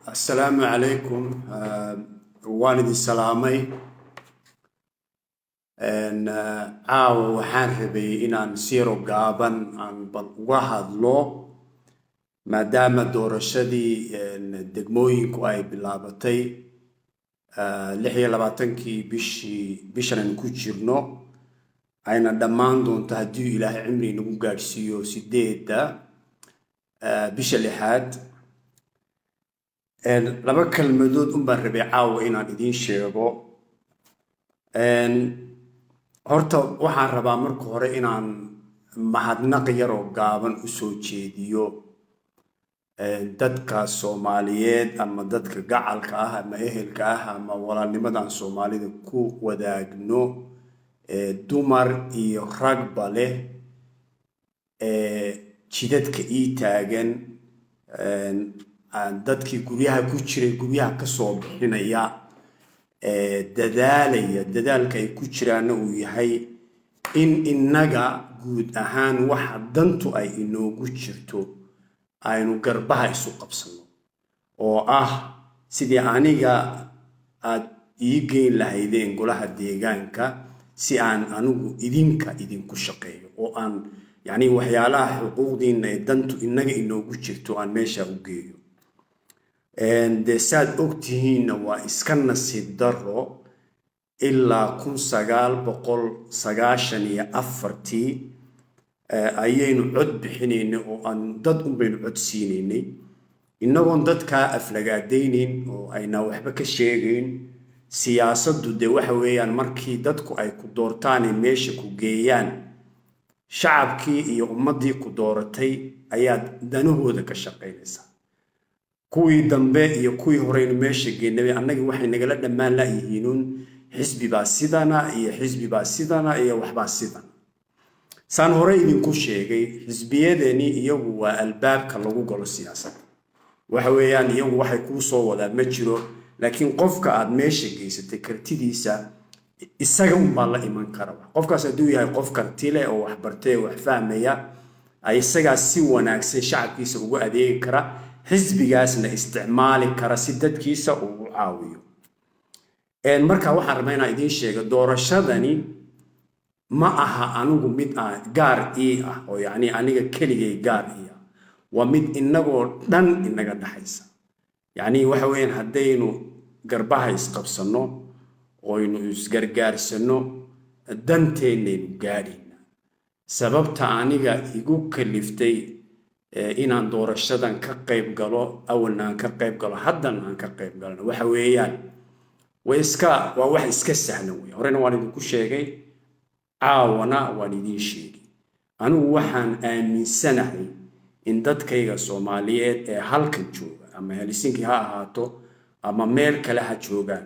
السلام عليكم والدي السلامي ان عاو waxaan rabay inaan siro gaaban aan uga hadlo maadaama doorashadii degmooyinku ay bilaabatay 26kii bishan ku jirno ayna dhammaan doonto haddii Ilaahay cimri nagu gaarsiiyo 8 bisha lixaad laba kalmadood baan rabay caawa inaan idin sheego horta waxaan rabaa marka hore inaan mahadnaq yar oo gaaban u soo jeediyo dadka Soomaaliyeed ama dadka gacalka ah ama ehelka ah ama walaalnimadan Soomaalida ku wadaagno dumar iyo ragba leh jidadka ii taagan dadkii guryaha ku jiray guryaha ka soo bixinaya dadaalka ay ku jiraan uu yahay in inaga guud ahaan waxa dantu ay inoogu jirto aynu garbaha isu qabsano oo ah sidii aniga aad ii geyn lahaydeen golaha deegaanka si aan anigu idinku shaqeeyo oo aan yani waxyaalaha xuquuqdiina ee dantu inaga inoogu jirto aan meesha u geeyo de saad ogtihiinna waa iska nasiib daro ilaa 1994 ayaynu cod bixinaynay oo aan dad baynu cod siinaynay inagoon dadkaa aflagaadaynin oo ayna waxba ka sheegayn siyaasaddu de waxa weeyaan markii dadku ay ku doortaan meesha ku geeyaan shacabkii iyo ummadii ku dooratay ayaad danahooda ka shaqaynaysaa kuwii dambe iyo kuwii horeynu meesha geynay annaga waxay nagala dhamaan la yihiin xisbi baa sidana iyo xisbi baa sidana iyo waxba sidana saan hore idinku sheegay xisbiyadeeni iyagu waa albaabka lagu galo siyaasadda waxa weeyaan iyagu waxay ku soo wadaan ma jiro laakiin qofka aad meesha geysatay kartidiisa isaga baa la iman kara qofkaas hadduu yahay qof karti leh oo wax bartay wax fahmaya ay isaga si wanaagsan shacabkiisa ugu adeegi kara xisbigaasna isticmaali kara si dadkiisa ugu caawiyo marka waxaan rabaa inaan idin sheego doorashadani ma aha anigu mid gaar ii ah oo yani aniga keligay gaar ii ah waa mid inagoo dhan inaga dhaxaysa yani waxa weeyaan haddaynu garbaha isqabsano oo aynu isgargaarsano danteennaynu gaadhayna sababta aniga igu kaliftay inaan doorashadan ka qayb galo awalna aan ka qayb galo haddana aan ka qayb galno waxa weeyaan waa wax iska sahlan weey horena waan idinku sheegay caawana waan idin sheegay anigu waxaan aaminsanahay in dadkayga Soomaaliyeed ee halkan jooga ama Helsinki ha ahaato ama meel kale ha joogaan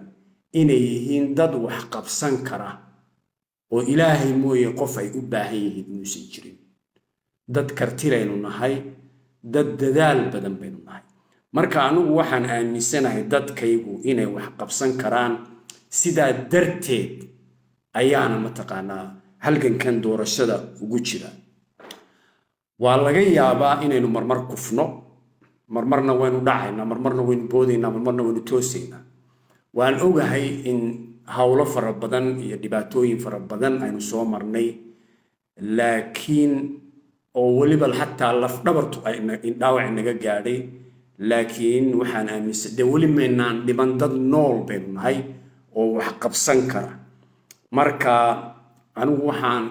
inay yihiin dad wax qabsan kara oo Ilaahay mooyee qof ay u baahan yihiin muusan jirin dad kartilaynu nahay dad dadaal badan baynu nahay marka anigu waxaan aaminsanahay dadkaygu inay wax qabsan karaan sidaa darteed ayaana mataqaanaa halgankan doorashada ugu jira waa laga yaabaa inaynu marmar kufno marmarna waynu dhacaynaa marmarna waynu boodaynaa marmarna waynu toosaynaa waan ogahay in hawlo fara badan iyo dhibaatooyin fara badan aynu soo marnay laakiin oo waliba xataa laf dhabartu ay dhaawac naga gaadhay laakiin waxaan aaminsan wali meynaan dhiban dad nool baynu nahay oo wax qabsan kara marka anigu waxaan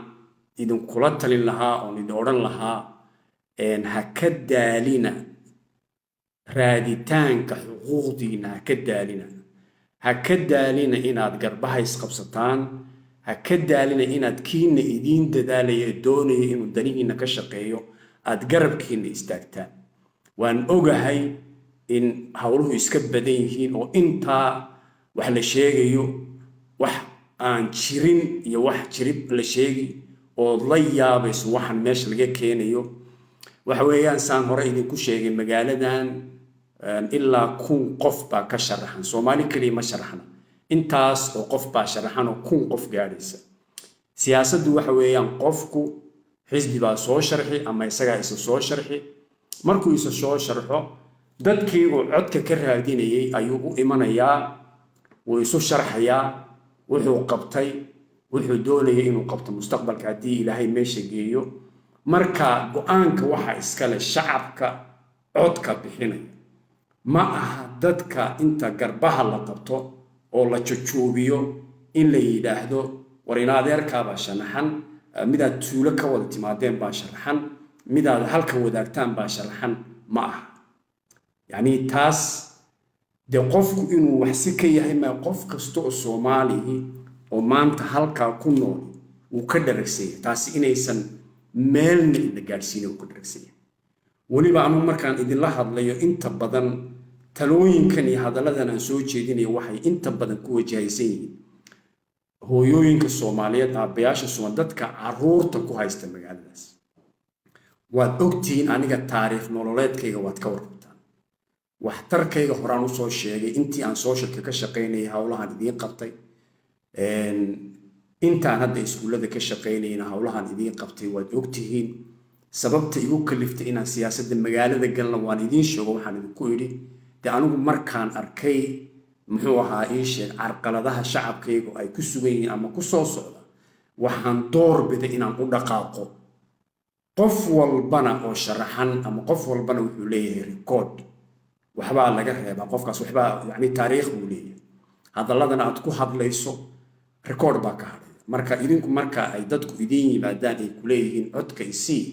idinkula talin lahaa oo idin odhan lahaa ha ka daalina raaditaanka xuquuqdiina ha ka daalina inaad garbaha isqabsataan ha ka daalina inaad kiina idin dadaalaya doonaya inuu danihiina ka shaqeeyo aad garabkiina istaagtaan waan ogahay in hawluhu iska badan yihiin oo intaa wax la sheegayo wax aan jirin iyo wax jirib la sheegi oo la yaabayso waxan meesha laga keenayo waxa weeyaan saan hore idinku sheegay magaaladan ilaa 1000 qof baa ka sharaxan Soomaali kaliya ma sharaxna intaas oo qof baa sharaxan oo 1000 qof gaaraysa siyaasaddu waxa weeyaan qofku xisbi baa soo sharxi ama isaga isa soo sharxi markuu isa soo sharxo dadkii uu codka ka raadinayay ayuu u imanayaa wuu isu sharxayaa wuxuu qabtay wuxuu doonayay inuu qabto mustaqbalka haddii ilaahay meesha geeyo marka go'aanka waxa iskale shacabka codka bixinaya ma aha dadka inta garbaha la qabto oo la jojoobiyo in la yidhaahdo war in adeerkaabaa sharaxan midaad tuulo ka wada timaadeen baa sharaxan midaad halkan wadaagtaan baa sharaxan ma aha yacni taas dee qofku inuu waxsi ka yahay ma qof kasta oo soomaalihi oo maanta halkaa ku nool uu ka dharagsanya taasi inaysan meelna ina gaadhsiina uu ka dharagsanya weliba anuu markaan idinla hadlayo inta badan talooyinkan iyo hadalladan aan soo jeedinayo waxay inta badan ku wajahaysan yihiin hooyooyinka soomaaliyeed aabbayaasha soomaaliyeed dadka carruurta ku haysta magaaladaas waad ogtihiin aniga taariikh nololeedkayga waad ka warqabtaan waxtarkayga horaan usoo sheegay intii aan sooshalka ka shaqaynayay howlahan idiin qabtay intaan hadda iskuullada ka shaqaynayna howlahan idiin qabtay waad ogtihiin sababta igu kaliftay inaan siyaasadda magaalada galna waan idiin sheego waxaan idinku idhi dee anigu markaan arkay muxuu ahaa ii sheeg carqaladaha shacabkaygu ay ku sugan yihiin ama ku soo socda waxaan doorbiday inaan u dhaqaaqo qof walbana oo sharaxan ama qof walbana wuxuu leeyahay rikood waxbaa laga reebaa qofkaas waxbaa yacni taariikh buu leeyahay hadalladan aad ku hadlayso rikood baa ka hadhaya marka idinku marka ay dadku idiin yimaadaan ay ku leeyihiin codka isii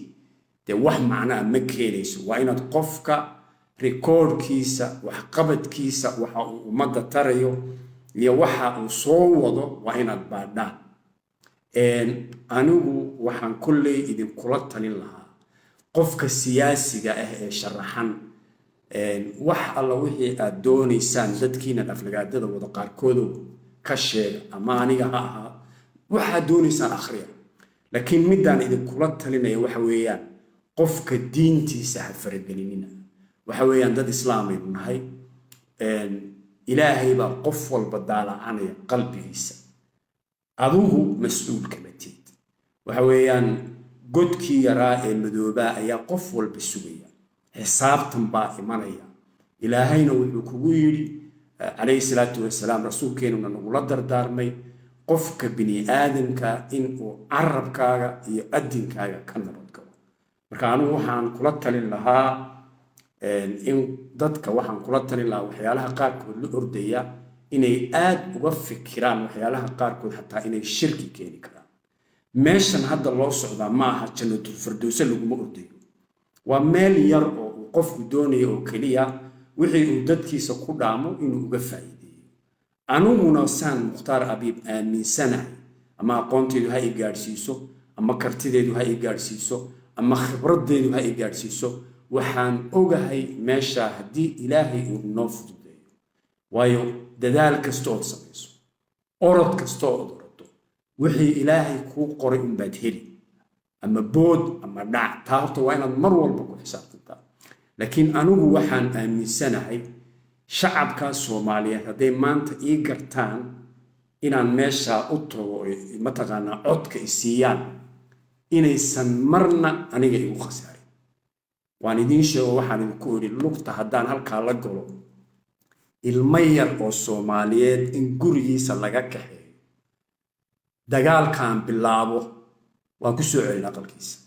dee wax macnaa ma keenayso waa inaad qofka rikoodhkiisa waxqabadkiisa waxa uu ummadda tarayo iyo waxa uu soo wado waa inaad baadhaan anigu waxaan kolley idinkula talin lahaa qofka siyaasiga ah ee sharaxan wax alla wixii aad doonaysaan dadkiina aflagaadada wada qaarkoodu ka sheega ama aniga ha ahaa waxaad doonaysaan akhriya laakiin midaan idinkula talinaya waxa weeyaan qofka diintiisa ha faragelinina waxa weeyaan dad islaamaynu nahay ilaahay baa qof walba daalacanaya qalbigiisa adigu mas-uul kama tiid waxa weeyaan godkii yaraa ee madoobaa ayaa qof walba sugaya xisaabtan baa imanaya ilaahayna wuxuu kugu yidhi calayhi salaatu wasalaam rasuulkeenuna nagula dardaarmay qofka bini aadamka inuu carabkaaga iyo adinkaaga ka nabad galo marka anigu waxaan kula talin lahaa in dadka waxaan kula talin lahaa waxyaalaha qaarkood la ordaya inay aad uga fikiraan waxyaalaha qaarkood xataa inay shirki keeni karaan meeshan hadda loo socdaa ma aha jannatul firdowsa laguma ordayo waa meel yar oo uu qofku doonayo oo keliya wixii uu dadkiisa ku dhaamo inuu uga faa'iideeyo aniguna saan mukhtaar abiib aaminsanahay ama aqoonteedu ha i gaadhsiiso ama kartideedu ha i gaadhsiiso ama khibraddeedu ha i gaadhsiiso waxaan ogahay meesha haddii ilaahay uu inoo fududeeyo waayo dadaal kasta ood samayso orod kasta ood orodo wixii ilaahay kuu qoray unbaad heli ama bood ama dhac taa horta waa inaad mar walba ku xisaabtantaa laakiin anigu waxaan aaminsanahay shacabkaas soomaaliyeed hadday maanta ii gartaan inaan meeshaa u tago mataqaanaa codka i siiyaan inaysan marna aniga igu khasaarin waan idiin sheego waxaan idinku idhi lugta haddaan halkaa la galo ilmo yar oo soomaaliyeed in gurigiisa laga kaxeeyo dagaalkaan bilaabo waan ku soo celin aqalkiisa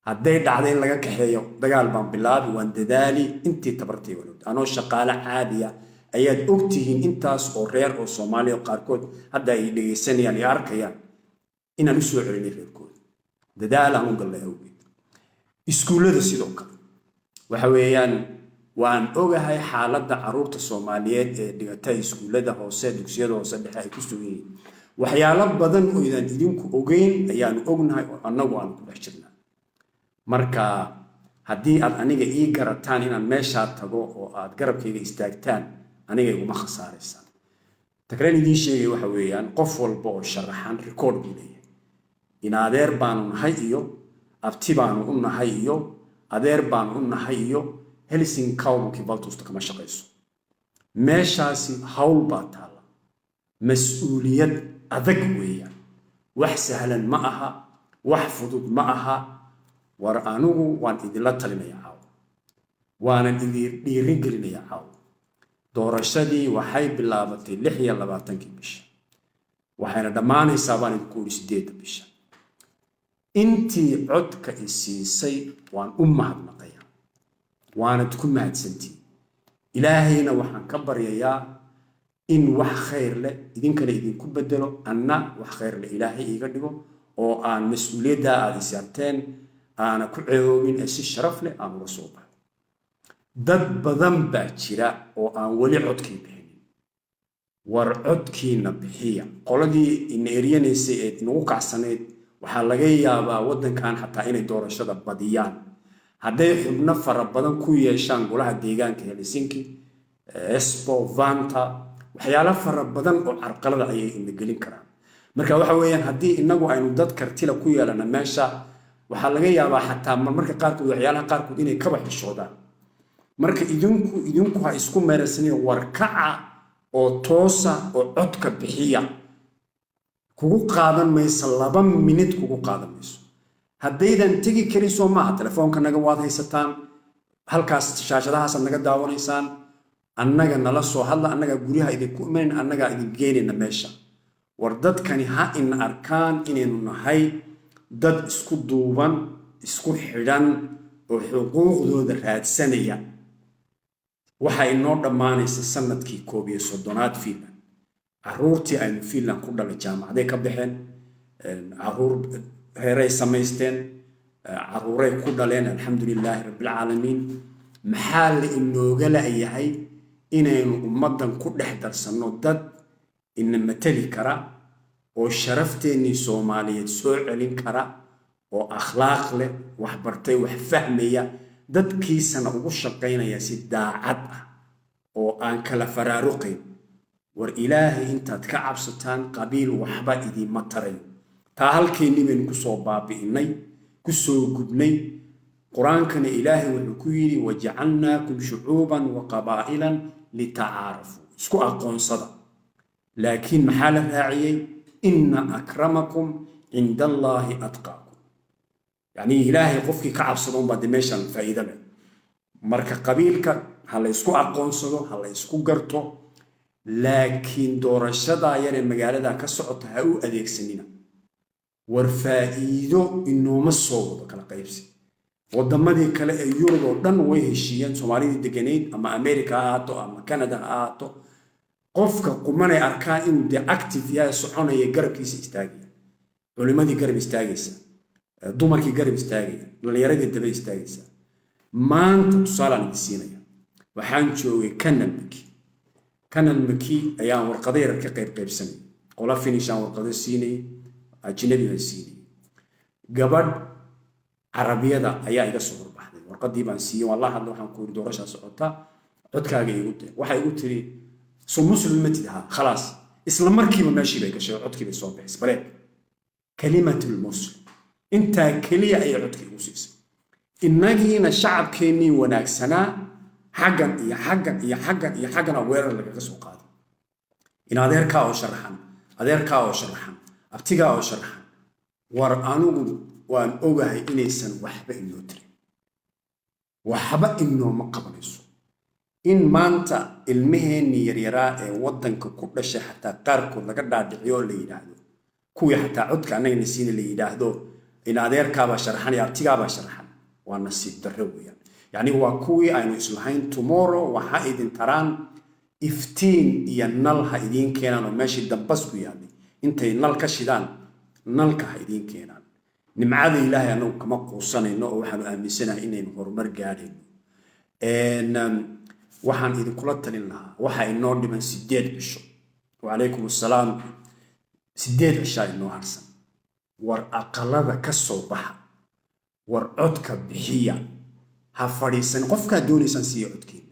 hadday dhacdo in laga kaxeeyo dagaal baan bilaabi waan dadaali intii tabartay walowda anoo shaqaale caadiya ayaad ogtihiin intaas oo reer oo soomaaliya qaarkood hadda ay dhegaysanayaan iyo arkayaan inaan u soo celinay reerkooda dadaal aan u gallay awgeed iskuullada sidoo kale waxa weeyaan waan ogahay xaaladda carruurta soomaaliyeed ee dhigata iskuullada hoose dugsiyada hoose dhexe ay ku sugan yihiin waxyaalo badan oo idaan idinku ogeyn ayaanu ognahay oo annagu aanu ku dhex jirnaa marka haddii aad aniga ii garataan inaan meeshaa tago oo aad garabkayga istaagtaan aniga iguma khasaaraysaan takreen idiin sheegay waxa weeyaan qof walba oo sharaxan rikood buu leeyahay in adeer baanu nahay iyo abti baanu u nahay iyo adeer baanu u nahay iyo helsin kawlkii baltusta kama shaqayso meeshaasi hawl baa taala mas-uuliyad adag weeyaan wax sahlan ma aha wax fudud ma aha war anigu waan idinla talinaya caawa وانا ديرين قلنا يا عاو doorashadii waxay bilaabatay 26 bisha waxayna dhamaanaysaa baan idinku 8 bisha intii codka isiisay waan u mahadnaqayaa waana ku mahadsantii ilaahayna waxaan ka baryayaa in wax khayr leh idinkana idinku bedelo anna wax khayr leh ilaahay iga dhigo oo aan mas'uuliyadda aad isarteen aana ku ceeyoobin si sharaf leh aan uga soo baxo dad badan baa jira oo aan wali codkii bixinin war codkiina bixiya qoladii in eriyanaysay ee inagu kacsaneed waxaa laga yaabaa waddankan xataa inay doorashada badiyaan hadday xubno fara badan ku yeeshaan golaha deegaanka Helsinki Espoo Vanta waxyaalo fara badan oo carqalada ayay ina gelin karaan marka waxa weeyaan haddii inagu aynu dad kartila ku yeelana meesha waxaa laga yaabaa xataa marmarka qaarkood waxyaalaha qaarkood inay kaba xishoodaan marka idinku ha isku meerasaniyo warkaca oo toosa oo codka bixiya kugu qaadan maysa 2 minute kugu qaadan mayso haddaydan tegi karin soo maaha telefoonka naga waad haysataan halkaas shaashadahaas naga daawanaysaan annaga nala soo hadla annaga guriyaha idinku imaan annaga idin geynayna meesha war dadkani ha in arkaan inaynu nahay dad isku duuban isku xidhan oo xuquuqdooda raadsanaya waxa inoo dhamaanaysa sanadkii 31aad Finland caruurtii aynu Finland ku dhalay jaamacaday ka baxeen caruur heeray samaysteen caruuray ku dhaleen alxamdulilaahi rabbil caalamiin maxaa la inooga laayahay inaynu ummadan ku dhex darsanno dad in matali kara oo sharafteenii Soomaaliyeed soo celin kara oo akhlaaq leh wax bartay wax fahmaya dadkiisana ugu shaqeynaya si daacad ah oo aan kala faraaruqayn war ilaahay intaad ka cabsataan qabiil waxba idima taray taa halkeenii baynu ku soo baabi'inay ku soo gubnay quraankana ilaahay wuxuu ku yiri waja'alnaakum shu'uuban wa qabaa'ilan litacaarafu isku aqoonsada laakiin maxaa la raaciyay inna akramakum indallahi atqaakum يعني إلهي قفكي كعب صدون بعد ميشان فايدة مركا قبيلك هلا يسكو أقونصدو هلا يسكو قرطو لكن دور الشدا يعني المجال ده كسعط هاو أديك سنين ورفائيدو إنه مصوب كلا قيبسي ودما دي كلا يورو دن ويهشيان سومالي دجنين أما أمريكا آتو أما كندا آتو قفك قمنا أركان إن دي أكتيف يا سحونا يجرب كيس يستاجي ولما دي جرب يستاجيسا dumarkii garab istaagay dhalinyarada daba istaagaysa maanta tusaalaan idinsiinaya waxaan joogay kanal maki ayaan warqadeer ka qaybsanay qola finishan warqadeer siinay ajnabiga siinay gabadh carabiyada ayaa iga soo horbaxday warqadii baan siiyay wallahi hadda waxaan ku doorasho socota codkaaga igu tiri waxa igu tiri soo muslimatid ha خلاص isla markiiba meeshii bay gashay codkii bay soo bixisay bale kalimatul muslim انت كلية اي عدكي وسيس اناجينا شعب كيني وناكسنا حقا يا حقا وير لك قسو قادم ان اديركا او شرحان ابتيغا او شرحان ور انو وان اوغاهي انيسن وحبا انو تري وحبا انو مقبليسو ان مانتا المهني يريرا ودنك كدشه حتى قاركو لغا دادخيو لييداهدو كوي حتى عدك انغا نسين لييداهدو إن أديركا شرحان يابتيغا شرحان ونسيب درّويا يعني هو كوي أينو إسلحين tomorrow وحايد تران إفتين ينال هايدين كينان وماشي دبسكو يعني انت ينال كشيدان نالك هايدين كينان نمعاذ إلهي أنو كما قوصان إنو وحانو آمسنا إنين هرمر قادين وحان إذن كلتا لنا وحا إنو لمن 8 عشو وعليكم السلام 8 عشاء إنو هرسن war aqalada ka soo baxa war codka bixiya ha fariisan qofka doonaysan si codkiina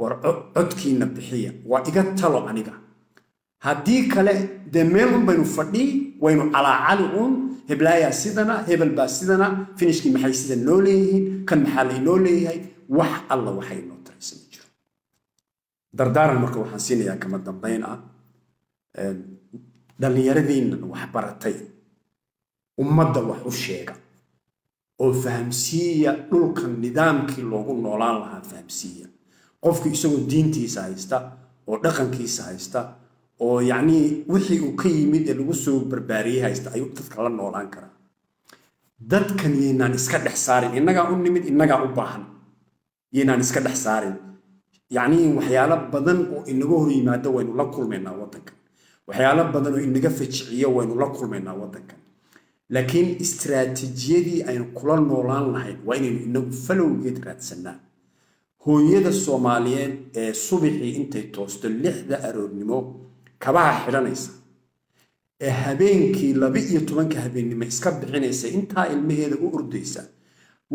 war codkiina bixiya waa iga talo aniga haddii kale de meel baynu fadhi waynu calaacali heblaaya sidana hebel baa sidana finishkii maxay sida noo leeyihiin kan maxaa la inoo leeyahay wax alla waxay noo taraysan jiro dardaaran marka waxaan siinayaa kama dambayn ah dhallinyaradiina wax baratay ummadda wax u sheega oo fahamsiiya dhulkan nidaamkii loogu noolaan lahaa fahamsiiya qofkii isagoo diintiisa haysta oo dhaqankiisa haysta oo yacni wixii uu ka yimid ee lagu soo barbaariyey haysta ayuu dadka la noolaan karaa dadkan yaynaan iska dhex saarin innagaa u nimid innagaa u baahan yaynaan iska dhex saarin yacni waxyaalo badan oo inaga hor yimaado waynu la kulmaynaa waddankan waxyaalo badan oo inaga fajiciyo waynu la kulmaynaa waddankan laakiin istiraatiijiyadii aynu kula noolaan lahayn waa inaynu inagu falowgeed raadsanaa hooyada Soomaaliyeed ee subaxii intay toosto 6 aroornimo kabaha xidhanaysa ee habeenkii 12 habeenimo iska bixinaysa intaa ilmaheeda u ordaysa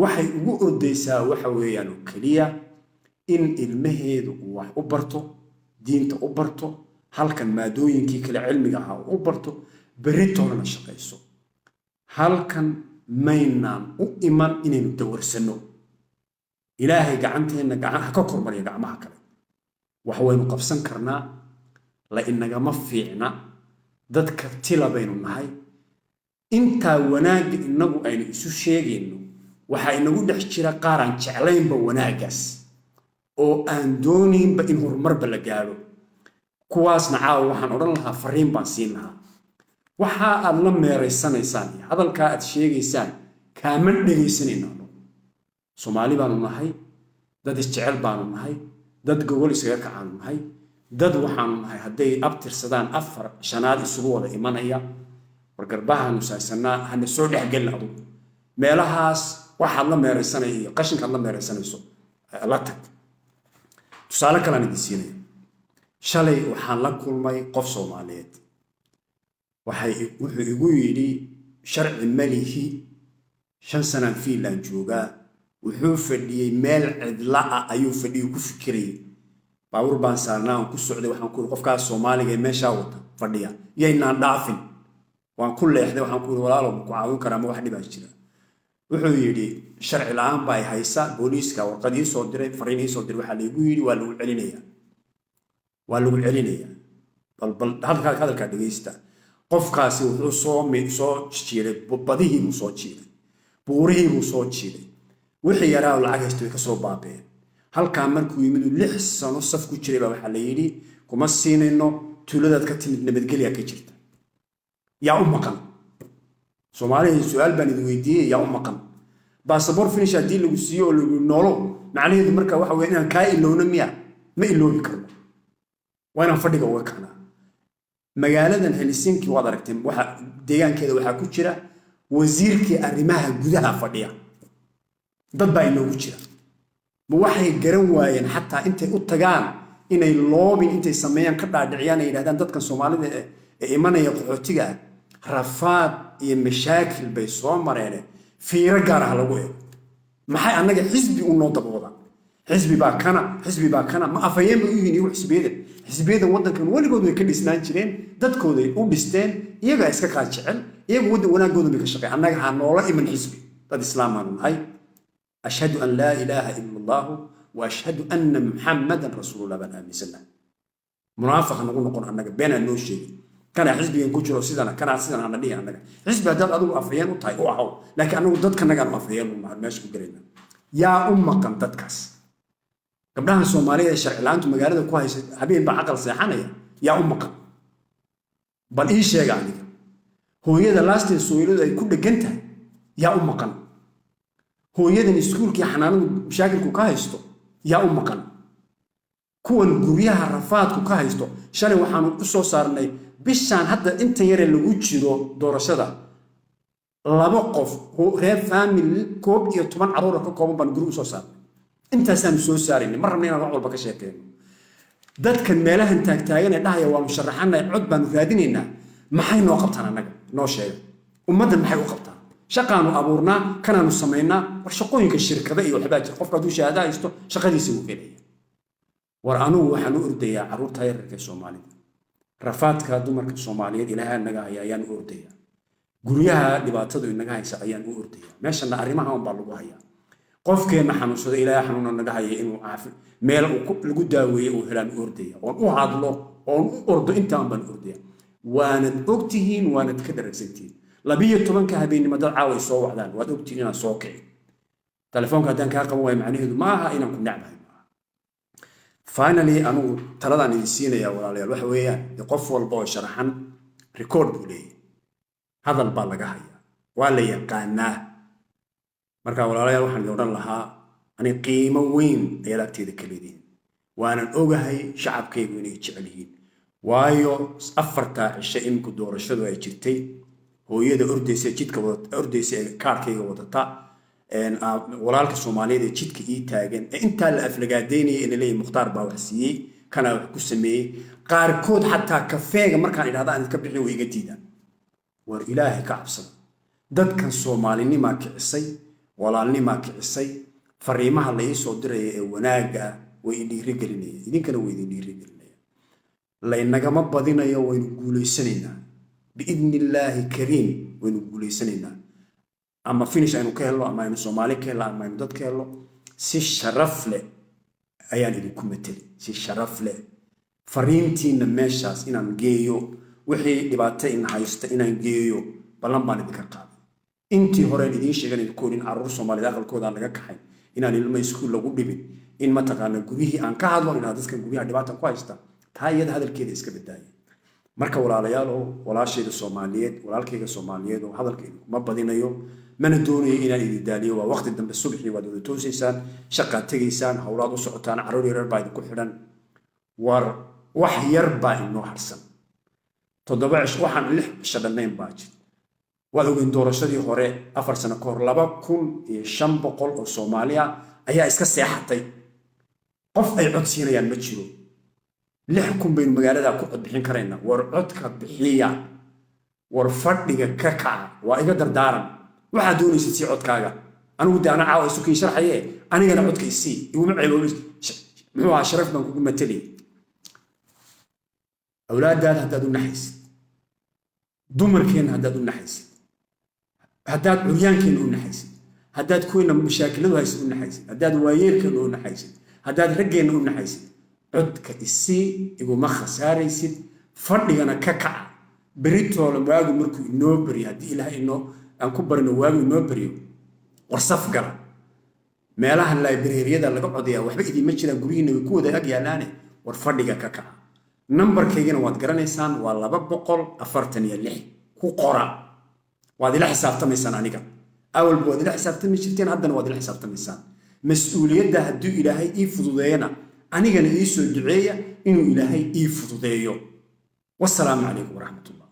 waxay ugu ordaysaa waxa weeyaan kaliya in ilmaheedu wax u barto diinta u barto halkan maadooyinkii kale cilmiga ah u barto beritoona shaqayso halkan maynaan u iman inaynu dawarsano ilaahay gacanteena gacan ka kormariyo gacmaha kale wax waynu qabsan karnaa la inagama fiicna dadka tila baynu nahay inta wanaag inagu aynu isu sheegayno waxa inagu dhex jira qaaran jeclaynba wanaagaas oo aan dooninba in horumarba la gaaro kuwaasna caawa waxaan odhan lahaa fariin baan siin lahaa waxa aad la meereysanaysaan hadalka aad sheegaysaan kaama dhageysanayno Soomaali baanu nahay dad isjecel baanu nahay dad gobol isaga kacaan nahay dad waxaanu nahay hadday abtirsadaan 4 isugu wada imanaya wargarbahaanu saaysanaa hana soo dhexgal adu meelahaas waxaad la meereysanay iyo qashinka la meereysanayso la tag tusaale kale aan idin siinay shalay waxaan la kulmay qof Soomaaliyeed wuxuu igu yidhi sharci malihi 5 sano fiilan joogaa wuxuu fadhiyay meel cidla ah ayuu fadhiyay ku fikiray baawur baan saarnaa ku socday waxaan ku qofkaas Soomaaliga ee meesha wata fadhiya yaynaan dhaafin waan ku leexday waxaan ku walaalo ku caawin karaa ma wax dhibaa jira wuxuu yidhi sharci la'aan baa haysa booliiska warqadii soo diray fariin soo diray waxa lagu yidhi waa lagu celinayaa bal hadalka dhageysta qofkaasi wuxuu soo jiiray badihii uu soo jiiray buurihii uu soo jiiray wixii yaraa lacag haystay ka soo baabeen halka markuu yimid 6 sano saf ku jiray baa waxa la yiri kuma siinayno tuuladaad ka timid nabadgelya ka jirta yaa u maqan Soomaaliya su'aal baan idin weydiiyay yaa u maqan baasaboor finish hadii lagu siiyo oo lagu noolo macnaheedu marka waxa weeye inaan ka ilowna miya ma iloobi karno waa inaan fadhiga uga kacnaa magaaladan Helsinki waad aragteen waxa deegaankeeda waxa ku jira wasiirkii arrimaha gudaha fadhiya dad baa inoogu jira ma waxay garan waayeen xataa intay u tagaan inay loobin intay sameeyaan ka dhaadhiciyaan ay yiraahdaan dadkan Soomaalida ee imanaya qaxootiga rafaad iyo mashaakil bay soo mareen fiiro gaar ah lagu eego maxay anaga xisbi u noo dabooda xisbi baa kana ma afayeen u yihiin iyo xisbiyada wadankan waligood way ka dhisnaan jireen dadkooda u dhisteen iyaga iska ka jecel iyagu wadan wanaagooda bay ka shaqeeyaan anaga ha noola iman xisbi dad islaamaan nahay أشهد أن لا إله إلا الله وأشهد أن محمدا رسول الله بن آمين سنة منافق نقول أنك بين النوشي كان حزبي ينكجر سيدنا كان سيدنا أنا ليه أنك حزب هذا أدو أفريان وطاي أوعو لكن أنا ضد كان نجار أفريان وما ماشي بقرينا يا كم تدكس قبلها الصومالية الشرق الآن أنتم مجالات كويس حبيب بعقل سيحانة يا كم بل إيش يعني هو هذا لاست السويلو ده كل جنته يا كم هو يدن اسكولكي حنانو مشاكلكو كاهيستو يا مقن كون غوريها رفاadku ka haysto shalay waxaan u soo saarnay bishaan hadda inta yar ee lagu jiro doorashada 2 qof oo reer family koob iyo 10 caruur ka kooban baan guriga soo saarnay intaasaan soo saarinay mar rabnay inaan wax walba ka sheekeeno dadkan meelahan taagtaagan ee dhahaya waa musharaxana cod baan raadinaynaa maxay noo qabtaan anaga noo sheeg ummadan maxay u qabtaan shaqaanu abuurnaa kanaanu sameynaa war shaqooyinka shirkada iyo waxba jira qofka duu shahaada haysto shaqadiisa uu gelaya war anugu waxaan u ordayaa caruurta yararka Soomaalida rafaadka dumarka Soomaaliyeed ilaahay naga haya ayaan u ordayaa guryaha dhibaatadu inaga haysa ayaan u ordayaa meeshana arrimaha baa lagu hayaa qofkeena xanuunsada ilaahay xanuuna naga haya inuu caafi meel uu lagu daaweeyo oo helaan u ordayaa oo u hadlo oo u ordo intaan baan ordayaa waanad ogtihiin waanad ka daragsantiin labiyo tobanka habeenimo dad caaway soo wacdaan waad ogtiin inaan soo kici telefoonka haddaan kaa qaban waayo macnaheedu ma aha inaan ku necbahay finally anugu taladaan idin siinayaa walaalayaal waxa weeyaan qof walba oo sharaxan record buu leeyahay hadal baa laga hayaa waa la yaqaanaa marka walaalayaal waxaan idin odhan lahaa ani qiimo weyn ayaad agteeda ka leedihiin waanan ogahay shacabkaygu inay jecel yihiin waayo afartaa cisho iminku doorashadu ay jirtay hooyada ordaysa jidka ordaysa ee kaarkayga wadata walaalka Soomaaliyeed ee jidka ii taagan inta la aflagaadeynay in leeyahay Mukhtaar baa wax siiyay kana wax ku sameeyay qaarkood xataa kafeega markaan idhaahdo aan ka bixin way iga diidaan war ilaahay ka cabsada dadkan Soomaalinima kicisay walaalnima kicisay fariimaha la ii soo diray ee wanaaga way dhiirigelinayaan idinkana way dhiirigelinayaan la inagama badinayo waynu guuleysanaynaa biidnillaahi kariim waynu guuleysanaynaa ama finish aynu ka helno ama aynu Soomaali ka helno ama aynu dad ka helno si sharaf leh ayaan idinku matali si sharaf leh fariintiina meeshaas inaan geeyo wixii dhibaato in haysta inaan geeyo ballan baan idinka qaaday intii hore idin sheegan in koorin carruur Soomaaliyeed aqalkooda laga kaxay inaan ilmo iskuul lagu dhibin in ma taqaana gurihii aan ka hadlo inaan dadka guriyaha dhibaato ku haysta taa iyada hadalkeeda iska badaayay marka walaalayaal oo walaashayda Soomaaliyeed walaalkayga Soomaaliyeed oo hadalkeedu ma badinayo mana doonayo inaan idin daaliyo waa waqti dambe subaxii waad wada toosaysaan shaqa tageysaan hawlaad u socotaan carruur yar baa idinku xidhan war wax yar baa inoo harsan 7 cish waxaan 6 cisho dhannayn baa jir waad ogeyn doorashadii hore 4 sano ka hor 2500 oo Soomaaliya ayaa iska seexatay qof ay codsiinayaan ma jiro 6,000 baynu magaalada ku cod bixin karayna war codka bixiya war fadhiga ka kaca waa iga dardaaran waxa doonaysid si codkaaga anigu daana caawa isu kii sharxaye anigana codka isii iguma ceebo muxuu ahaa sharaf baan kugu matali awlaadaada haddaad u naxaysid dumarkeena haddaad u naxaysid haddaad curyaankeena u naxaysid haddaad kuweyna mashaakiladu haysid u naxaysid haddaad waayeelkeena u naxaysid haddaad raggeena u naxaysid codka isii iguma khasaaraysid fadhigana ka kaca beritoole waagu markuu inoo bariyo haddii ilaahay inoo aan ku barino waagu inoo bariyo war saf gala meelaha library-yada laga codayaa waxba idin ma jiraan gurihiina way ku wada ag yaalaane war fadhiga ka kaca numberkaygana waad garanaysaan waa 246 ku qora waad ila xisaabtamaysaan aniga awal waad ila xisaabtami jirteen haddana waad ila xisaabtamaysaan mas'uuliyadda haddii ilaahay ii fududeeyana anigana ii soo duceeya inuu ilaahay ii fududeeyo wassalaamu calaykum waraxmatullaah